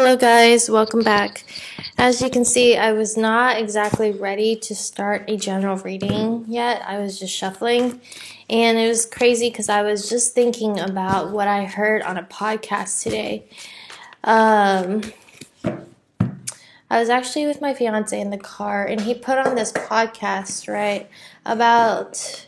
Hello guys, welcome back. As you can see, I was not exactly ready to start a general reading yet. I was just shuffling, and it was crazy because I was just thinking about what I heard on a podcast today. I was actually with my fiance in the car, and he put on this podcast, right, about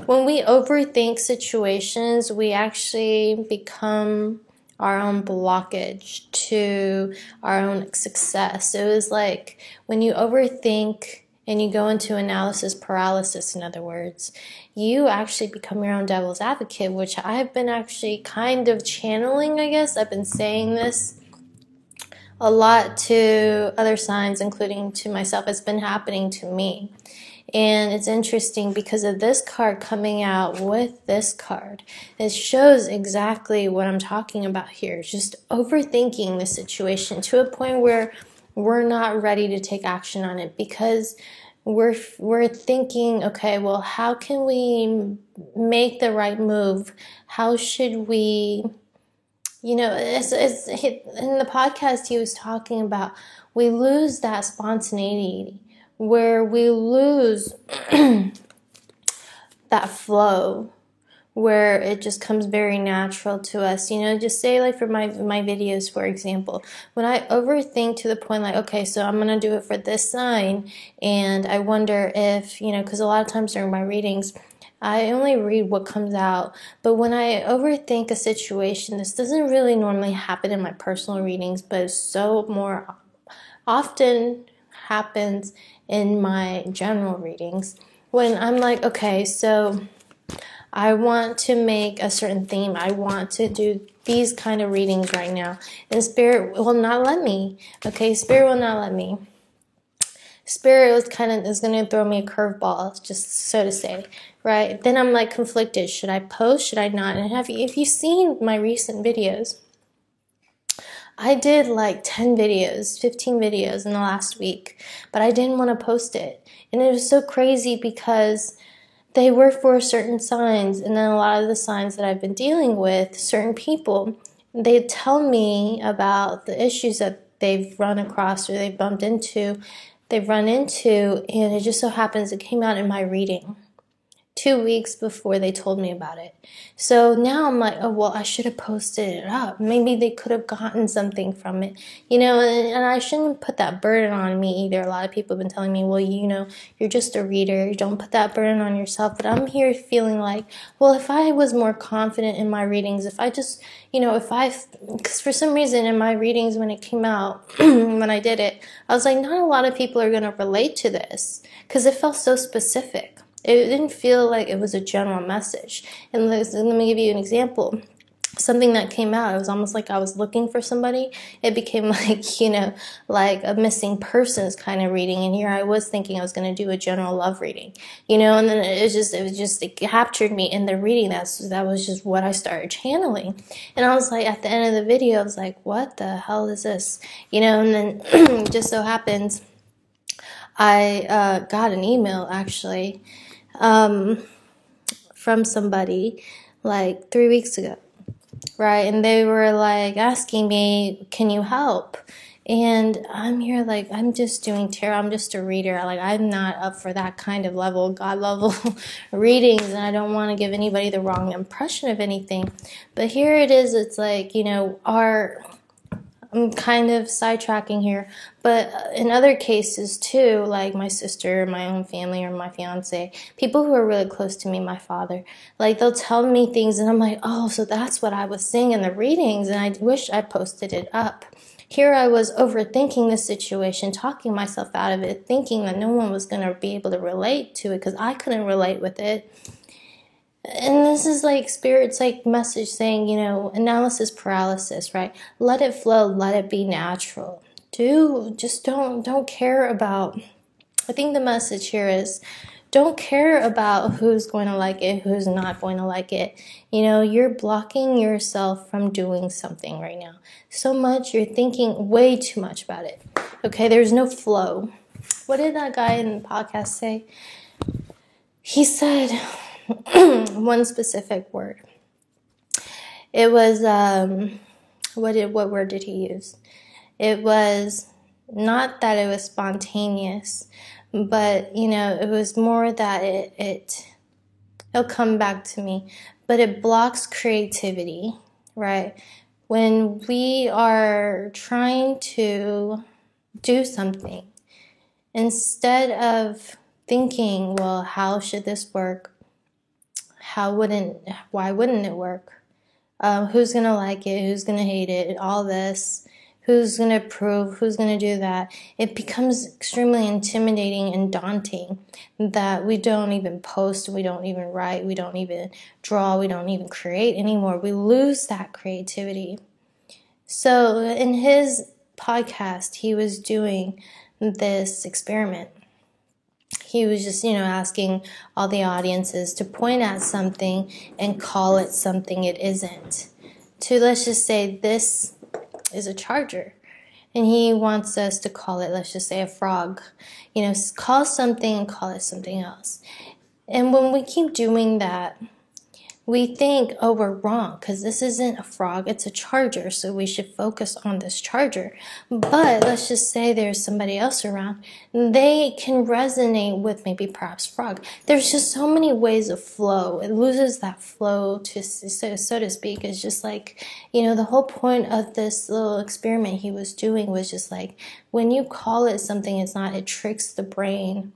when we overthink situations, we actually become our own blockage to our own success. It was like when you overthink and you go into analysis paralysis, in other words, you actually become your own devil's advocate, which I've been actually kind of channeling, I guess. I've been saying this a lot to other signs, including to myself. It's been happening to me. And it's interesting because of this card coming out with this card. It shows exactly what I'm talking about here. Just overthinking the situation to a point where we're not ready to take action on it because we're thinking, okay, well, how can we make the right move? How should we, in the podcast he was talking about, we lose that spontaneity, where we lose that flow, where it just comes very natural to us. Just say, like, for my videos, for example, when I overthink to the point, like, okay, so I'm going to do it for this sign, and I wonder if, because a lot of times during my readings, I only read what comes out, but when I overthink a situation, this doesn't really normally happen in my personal readings, but so more often happens in my general readings, when I'm like, okay, so I want to make a certain theme. I want to do these kind of readings right now. And Spirit will not let me. Okay, Spirit will not let me. Spirit is going to throw me a curveball, just so to say, right? Then I'm like conflicted. Should I post? Should I not? And if you've seen my recent videos, I did like 10 videos, 15 videos in the last week, but I didn't want to post it. And it was so crazy because they were for certain signs, and then a lot of the signs that I've been dealing with, certain people, they tell me about the issues that they've run across or they've run into, and it just so happens it came out in my reading 2 weeks before they told me about it. So now I'm like, oh, well, I should have posted it up. Maybe they could have gotten something from it, and I shouldn't put that burden on me either. A lot of people have been telling me, well, you're just a reader. Don't put that burden on yourself. But I'm here feeling like, well, if I was more confident in my readings, if I just, because for some reason in my readings when it came out, when I did it, I was like, not a lot of people are going to relate to this because it felt so specific. It didn't feel like it was a general message. And let me give you an example. Something that came out, it was almost like I was looking for somebody. It became like, like a missing persons kind of reading. And here I was thinking I was going to do a general love reading, and then it captured me in the reading. That was just what I started channeling. And I was like, at the end of the video, I was like, what the hell is this? And then it just so happens I got an email actually from somebody like 3 weeks ago, right? And they were like asking me, can you help? And I'm here like, I'm just doing tarot. I'm just a reader. Like, I'm not up for that kind of level, God level readings. And I don't want to give anybody the wrong impression of anything. But here it is. It's like, I'm kind of sidetracking here, but in other cases too, like my sister, my own family, or my fiance, people who are really close to me, my father, like they'll tell me things and I'm like, oh, so that's what I was seeing in the readings, and I wish I posted it up. Here I was overthinking the situation, talking myself out of it, thinking that no one was going to be able to relate to it because I couldn't relate with it. And this is like Spirit's like message saying, analysis paralysis, right? Let it flow, let it be natural. Don't care about, I think the message here is, don't care about who's going to like it, who's not going to like it. You're blocking yourself from doing something right now. So much, you're thinking way too much about it. Okay, there's no flow. What did that guy in the podcast say? He said, one specific word. It was, what word did he use? It was not that it was spontaneous, but, it was more that it'll come back to me, but it blocks creativity, right? When we are trying to do something, instead of thinking, well, how should this work? Why wouldn't it work? Who's going to like it? Who's going to hate it? All this. Who's going to approve? Who's going to do that? It becomes extremely intimidating and daunting that we don't even post, we don't even write, we don't even draw, we don't even create anymore. We lose that creativity. So in his podcast, he was doing this experiment. He was just, asking all the audiences to point at something and call it something it isn't. Let's just say this is a charger. And he wants us to call it, let's just say, a frog. Call something and call it something else. And when we keep doing that, we think, oh, we're wrong because this isn't a frog, it's a charger, so we should focus on this charger. But let's just say there's somebody else around. They can resonate with maybe perhaps frog. There's just so many ways of flow. It loses that flow, so to speak. It's just like, the whole point of this little experiment he was doing was just like, when you call it something it's not, it tricks the brain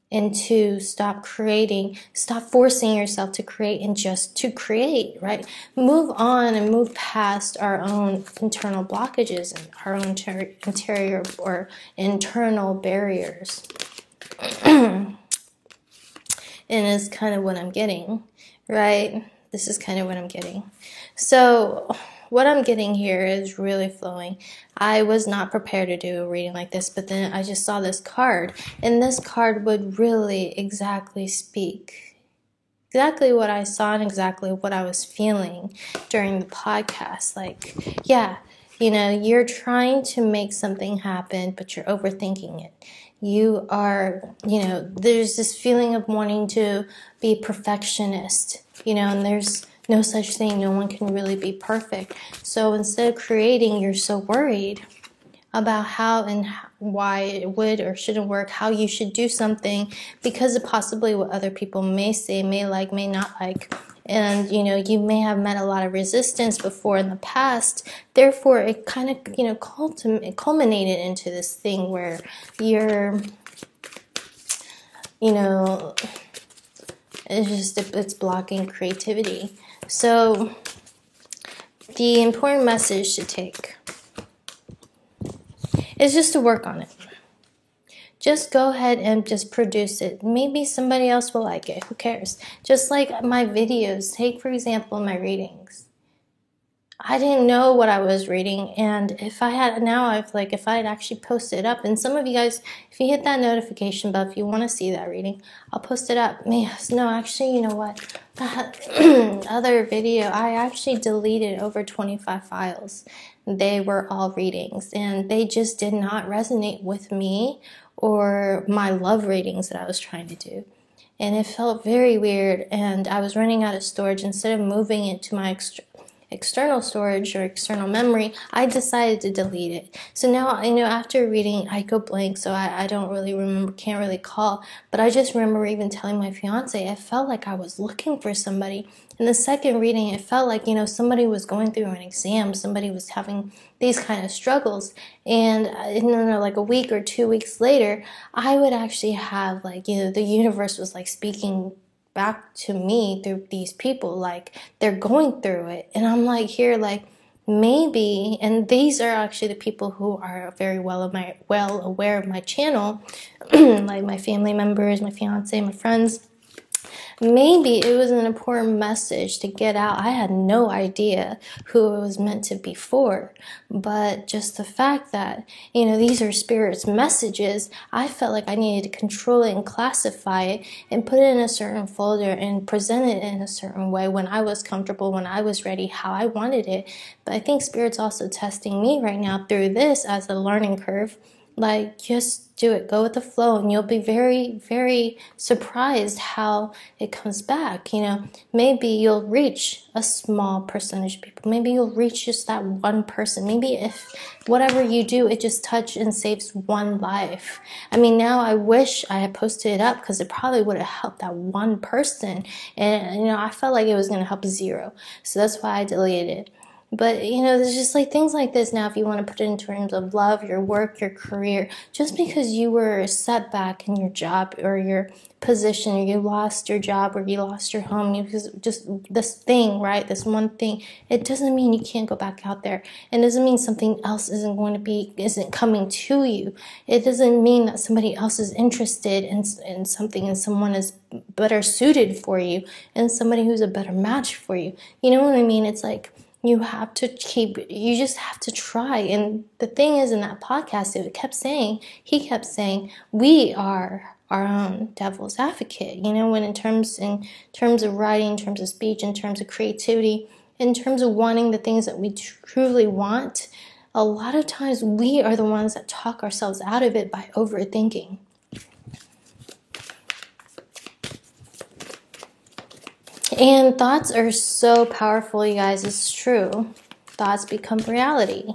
into stop forcing yourself to create and just to create, right? Move on and move past our own internal blockages and our own interior or internal barriers. And it's kind of what I'm getting, right? This is kind of what I'm getting. So what I'm getting here is really flowing. I was not prepared to do a reading like this, but then I just saw this card, and this card would really exactly speak exactly what I saw and exactly what I was feeling during the podcast. Like, yeah, you're trying to make something happen, but you're overthinking it. You are, there's this feeling of wanting to be a perfectionist, and there's no such thing. No one can really be perfect. So instead of creating, you're so worried about how and why it would or shouldn't work, how you should do something because of possibly what other people may say, may like, may not like. And, you may have met a lot of resistance before in the past. Therefore, it kind of, culminated into this thing where you're, it's blocking creativity. So the important message to take is just to work on it. Just go ahead and just produce it. Maybe somebody else will like it. Who cares? Just like my videos. Take, for example, my readings. I didn't know what I was reading, and if I had actually posted it up, and some of you guys, if you hit that notification bell, if you want to see that reading, I'll post it up. No, actually, you know what? That other video, I actually deleted over 25 files. They were all readings, and they just did not resonate with me or my love readings that I was trying to do. And it felt very weird, and I was running out of storage. Instead of moving it to my external storage or external memory, I decided to delete it. So now, after reading, I go blank, so I don't really remember, can't really call, but I just remember even telling my fiance, I felt like I was looking for somebody. In the second reading, it felt like, somebody was going through an exam, somebody was having these kind of struggles, and like a week or 2 weeks later, I would actually have the universe was speaking back to me through these people, they're going through it. And I'm maybe, and these are actually the people who are very well aware of my channel, like my family members, my fiance, my friends. Maybe it was an important message to get out. I had no idea who it was meant to be for, but just the fact that, these are Spirit's messages, I felt like I needed to control it and classify it and put it in a certain folder and present it in a certain way when I was comfortable, when I was ready, how I wanted it. But I think Spirit's also testing me right now through this as a learning curve, Like, just do it. Go with the flow, and you'll be very, very surprised how it comes back. Maybe you'll reach a small percentage of people. Maybe you'll reach just that one person. Maybe if whatever you do, it just touches and saves one life. I mean, now I wish I had posted it up, because it probably would have helped that one person. And, I felt like it was going to help zero. So that's why I deleted it. But, there's just like things like this now, if you want to put it in terms of love, your work, your career, just because you were set back in your job or your position, or you lost your job, or you lost your home, because just this thing, right? This one thing, it doesn't mean you can't go back out there. It doesn't mean something else isn't coming to you. It doesn't mean that somebody else is interested in something, and someone is better suited for you, and somebody who's a better match for you. You know what I mean? It's like, you just have to try. And the thing is, in that podcast, he kept saying, we are our own devil's advocate, when in terms of writing, in terms of speech, in terms of creativity, in terms of wanting the things that we truly want, a lot of times we are the ones that talk ourselves out of it by overthinking. And thoughts are so powerful, you guys. It's true. Thoughts become reality.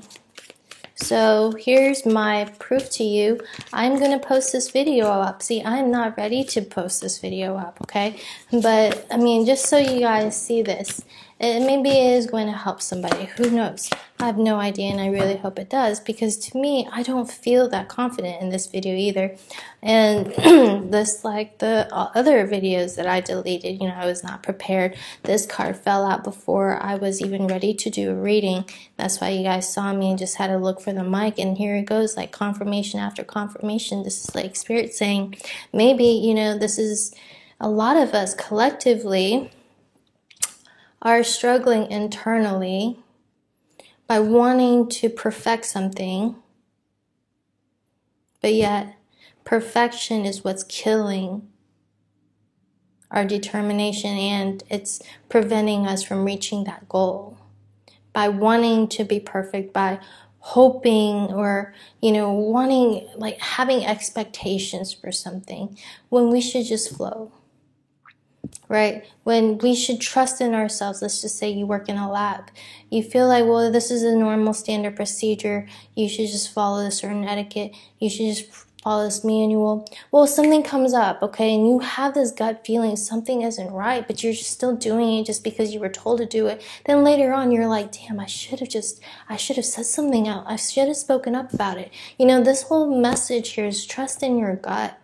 So here's my proof to you. I'm going to post this video up. See, I'm not ready to post this video up, okay? But, I mean, just so you guys see this, maybe it is going to help somebody. Who knows? I have no idea, and I really hope it does, because to me, I don't feel that confident in this video either. And this, like the other videos that I deleted, I was not prepared. This card fell out before I was even ready to do a reading. That's why you guys saw me and just had to look for the mic, and here it goes, like confirmation after confirmation. This is like Spirit saying, maybe, this is a lot of us collectively are struggling internally by wanting to perfect something, but yet perfection is what's killing our determination, and it's preventing us from reaching that goal. By wanting to be perfect, by hoping or, wanting, like having expectations for something, when we should just flow. Right? When we should trust in ourselves. Let's just say you work in a lab. You feel like, well, this is a normal standard procedure. You should just follow a certain etiquette. You should just follow this manual. Well, something comes up, okay, and you have this gut feeling something isn't right, but you're just still doing it just because you were told to do it. Then later on, you're like, damn, I should have said something out. I should have spoken up about it. This whole message here is trust in your gut.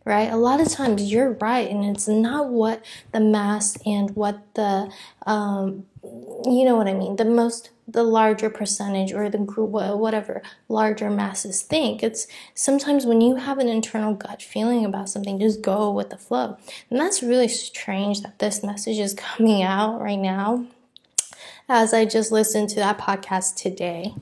Right? A lot of times you're right, and it's not what the mass and what the, you know what I mean, the larger percentage or the group, whatever, larger masses think. It's sometimes when you have an internal gut feeling about something, just go with the flow. And that's really strange that this message is coming out right now as I just listened to that podcast today.